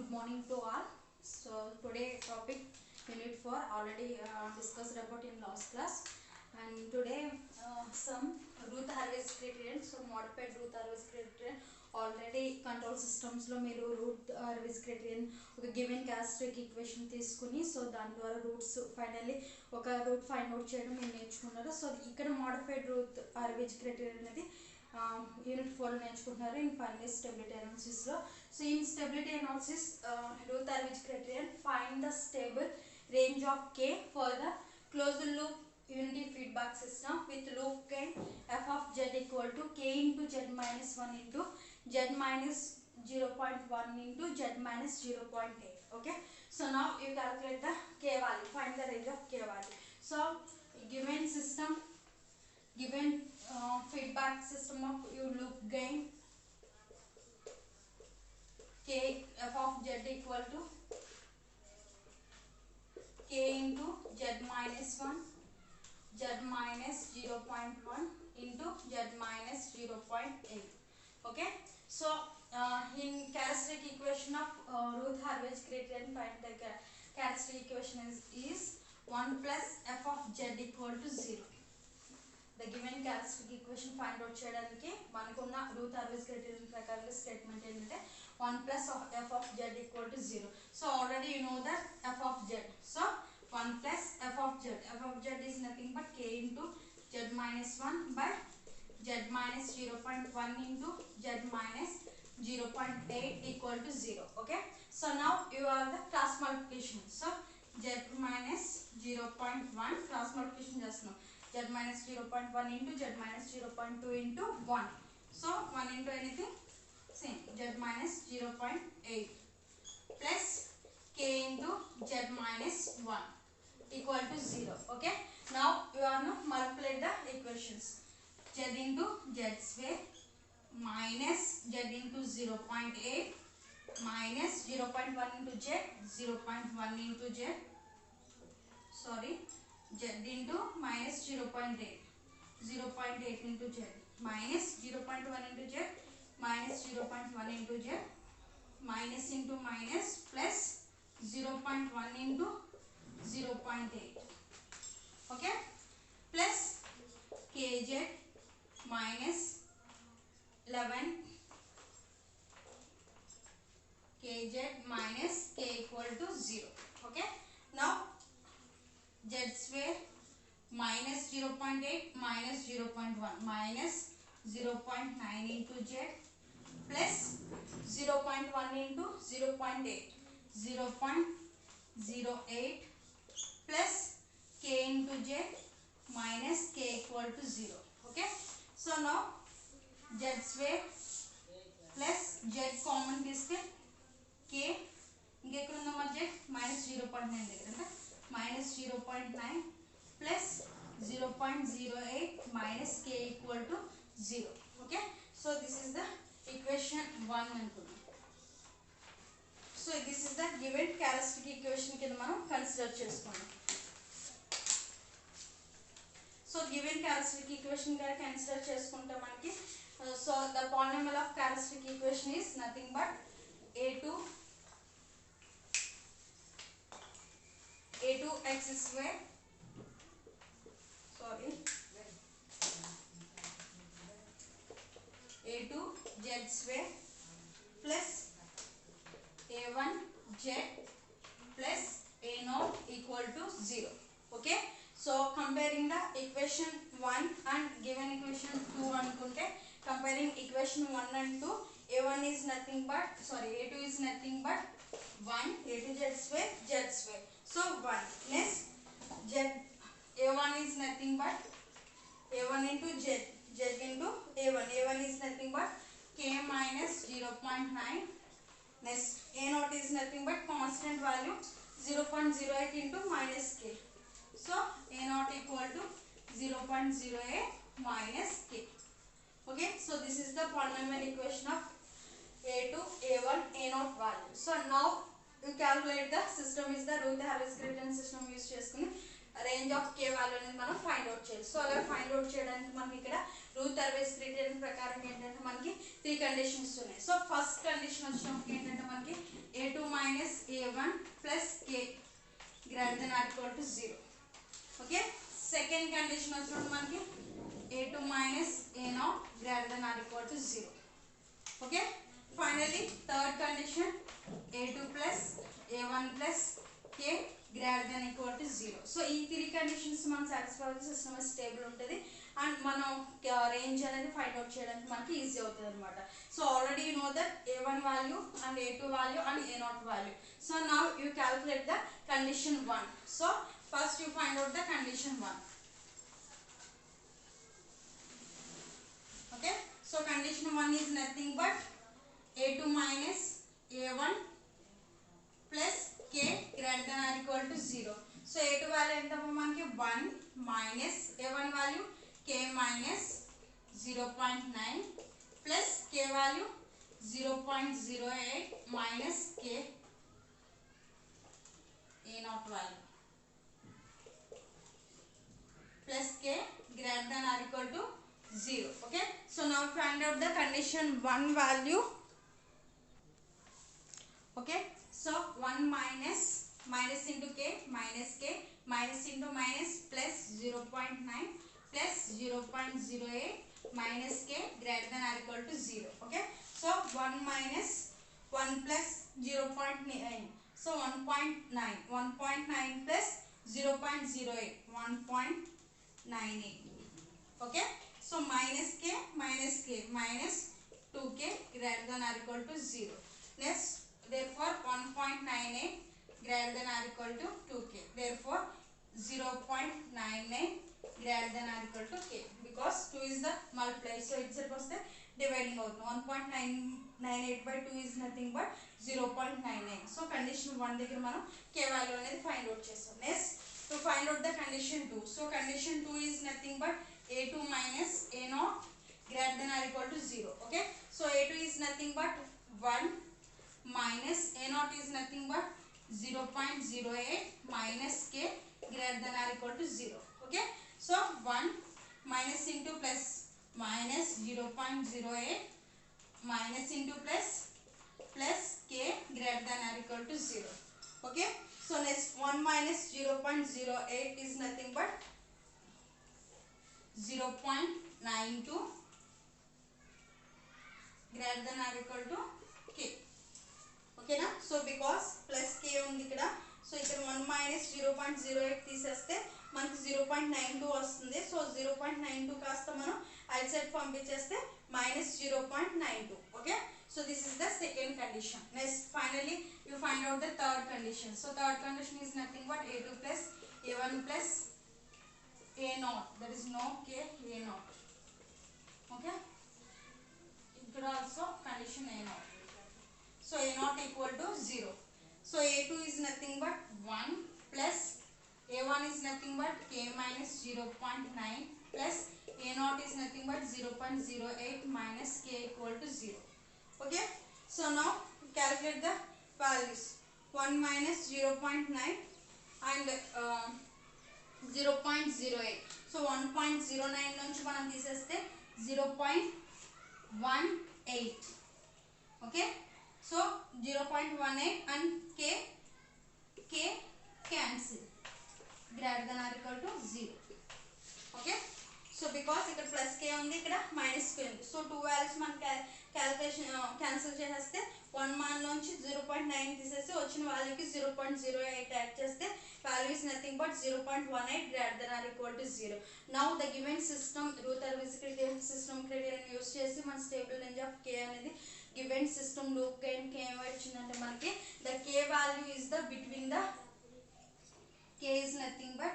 good morning to all. So today topic unit 4 already discussed about in last class, and today some root harvest criterion, so modified root harvest criterion. Already control systems లో మీరు Routh హార్వెస్ట్ criterion ఒక given characteristic equation తీసుకుని so దాని ద్వారా roots finally ఒక root find out చేయడం మీరు నేర్చుకున్నారు. సో ఇక్కడ మోడిఫైడ్ రూట్ హార్వెస్ట్ క్రైటీరియన్ అనేది యూనిట్ 4 నేర్చుకుంటున్నారు ఇన్ ఫైనల్ స్టెబిలిటీ అనాలిసిస్ లో. So in stability analysis Routh హార్వెస్ట్ criterion find the stable range of k for the closed loop unity feedback system with loop gain f of z equal to k into z minus 1 into z minus 0.1 into z minus 0.8. Okay, so now you calculate the k value, find the range of k value. So given system, given feedback system of your loop gain k f of z equal to k into z minus 1 z minus 0.1 into z minus 0.8. Okay, so in characteristic equation of root harvest criterion, find the characteristic equation is 1 plus f of z equal to 0. The given characteristic equation find out cheyadaniki manakunna root harvest criterion prakaram statement entante 1 plus of f of z equal to 0. So already you know that f of z, so 1 plus f of z is nothing but k into z minus 1 by z minus 0.1 into z minus 0.8 equal to 0. Okay, so now you are the cross multiplication. So z minus 0.1 cross multiplication just now, z minus 0.1 into z minus 0.2 into 1. So 1 into anything same, z minus 0.8 plus k into z minus 1 equal to 0. Okay, now you are now multiply the equations. Z into z square minus z into 0.8 minus 0.1 into z, 0.1 into z, sorry, z into minus 0.8, 0.8 into z minus 0.1 into z minus 0.1 into z minus into minus plus 0.1 into 0.8. Okay, plus kz minus 11 kz minus k equal to 0. Okay, now z square minus 0.8 minus 0.1 minus 0.9 into z plus 0.1 into 0.8, 0.08 plus k into z minus k equal to 0. Okay, so now z square plus z common తీసుకే k ఇంకెక్కడ ఉందమ్మా z minus 0.9 దగ్గర అంటే minus 0.9 plus 0.08 minus k equal to 0. Okay, so this is the equation 1 అనుకుందాం. So this is the given characteristic equation కింద మనం consider చేసుకుందాం. So given characteristic equation గా consider చేసుకుంటే మనకి so the polynomial of characteristic equation is nothing but a2x square, sorry, a2z square plus a1z plus a0 equal to 0. Okay, so comparing the equation 1 and given equation 2 anukunte, comparing equation 1 and 2, a1 is nothing but, sorry, a2 is nothing but 1, a2z square z square, so 1 plus z, a1 is nothing but a1 into z, z into a1 is nothing but k minus 0.9, next a0 is nothing but constant value 0.08 into minus k, so a0 equal to 0.08 minus k. Okay, so this is the polynomial equation of a2, a1, a0 value. So now you calculate the system is the root harvest criterion system use cheskuni range of k value అనేది మనం find out చేయాలి. So అలా find out చేయడానికి మనకి ఇక్కడ Ruth Hurwitz criterion ప్రకారం ఏంటంటే మనకి 3 కండిషన్స్ ఉన్నాయి. సో ఫస్ట్ కండిషన్ వచ్చినప్పుడు ఏంటంటే మనకి a2 minus a1 plus k greater than or equal to 0. Okay, second condition వచ్చినప్పుడు మనకి a2 minus a0 greater than or equal to 0. Okay, finally third condition a2 plus a1 plus k greater than equal to 0. So ఈ 3 conditions మనం satisfy అయితే system stable ఉంటుంది and మనం range అనేది find out చేయడానికి మనకి ఈజీ అవుతుంది అనమాట. So already you know that a1 value and a2 value and a0 value. So now you calculate the condition 1. So first you find out the condition 1. Okay, so condition 1 is nothing but a2 minus a1 plus k greater than or equal to 0. So a2 value ఎంత మనకి 1 minus a1 value k minus 0.9 plus k value 0.08 minus k a0 value plus k greater than or equal to 0. Okay, so now find out the condition 1 value. Okay, so 1 minus into k minus into minus plus 0.9 plus 0.08 minus k greater than or equal to 0. Okay, so 1 minus 1 plus 0.9, so 1.9 plus 0.08 1.98. Okay, so minus k minus 2k greater than or equal to 0. Next, therefore 1.98 greater than or equal to 2k. Therefore 0.99 greater than or equal to k, because 2 is the multiplier, so itself was the dividing out. 1.998 by 2 is nothing but 0.99. So condition 1 దగ్గర మనం k value అనేది find out చేస్తాం. Next, to find out the condition 2. So condition 2 is nothing but a2 minus a0 greater than or equal to 0. Okay, so a2 is nothing but 1 minus a0 is nothing but 0.08 minus k greater than or equal to 0. Okay, so 1 minus into plus minus 0.08 minus into plus k greater than or equal to 0. Okay, so next 1 minus 0.08 is nothing but 0.92 greater than or equal to k. Okay na, so because plus k ఉంది ఇక్కడ, so ఇక్కడ 1 minus 0.08 తీసేస్తే మనకి 0.92 వస్తుంది. So 0.92 కాస్త మనం right side పంపించేస్తే minus 0.92. Okay, so this is the second condition. Next, finally you find out the third condition. So third condition is nothing but a2 plus a1 plus a0, that is no k a0. Okay, ఇక్కడ also condition a0. So a0 equal to 0. So a2 is nothing but 1 plus a1 is nothing but k minus 0.9 plus a0 is nothing but 0.08 minus k equal to 0. Okay, so now calculate the values. 1 minus 0.9 and 0.08. So 1.09 నుంచి మనం తీసేస్తే 0.18. Okay, so 0.18 and k cancel greater than or equal to 0. Okay, so because ఇక్కడ plus k ఉంది, ఇక్కడ minus k ఉంది, so 2 values మనం calculation cancel చేసేస్తే 1 మాన్ నుంచి 0.9 తీసేసి వచ్చిన వాల్యూకి 0.08 యాడ్ చేస్తే value is nothing but 0.18 greater than or equal to 0. Now the given system Routh Hurwitz criterion system criterion use చేసి మన స్టేబుల్ రేంజ్ ఆఫ్ k అనేది given system loop gain k ఏమొచ్చిందంటే మనకి the k value is the between the k is nothing but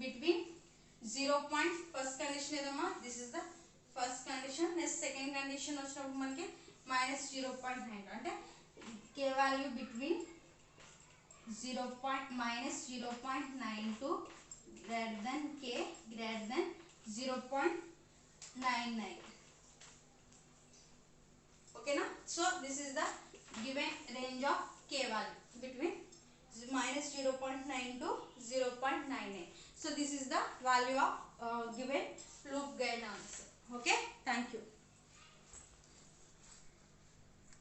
between 0. First condition ఏదమ్మా, this is the first condition. Next second condition వచ్చినప్పుడు మనకి minus 0.9 అంటే k value between minus 0.92 greater than k greater than 0.99. Okay na, so this is the given range of k value between minus 0.9 to 0.98. So this is the value of given loop gain answer. Okay, thank you.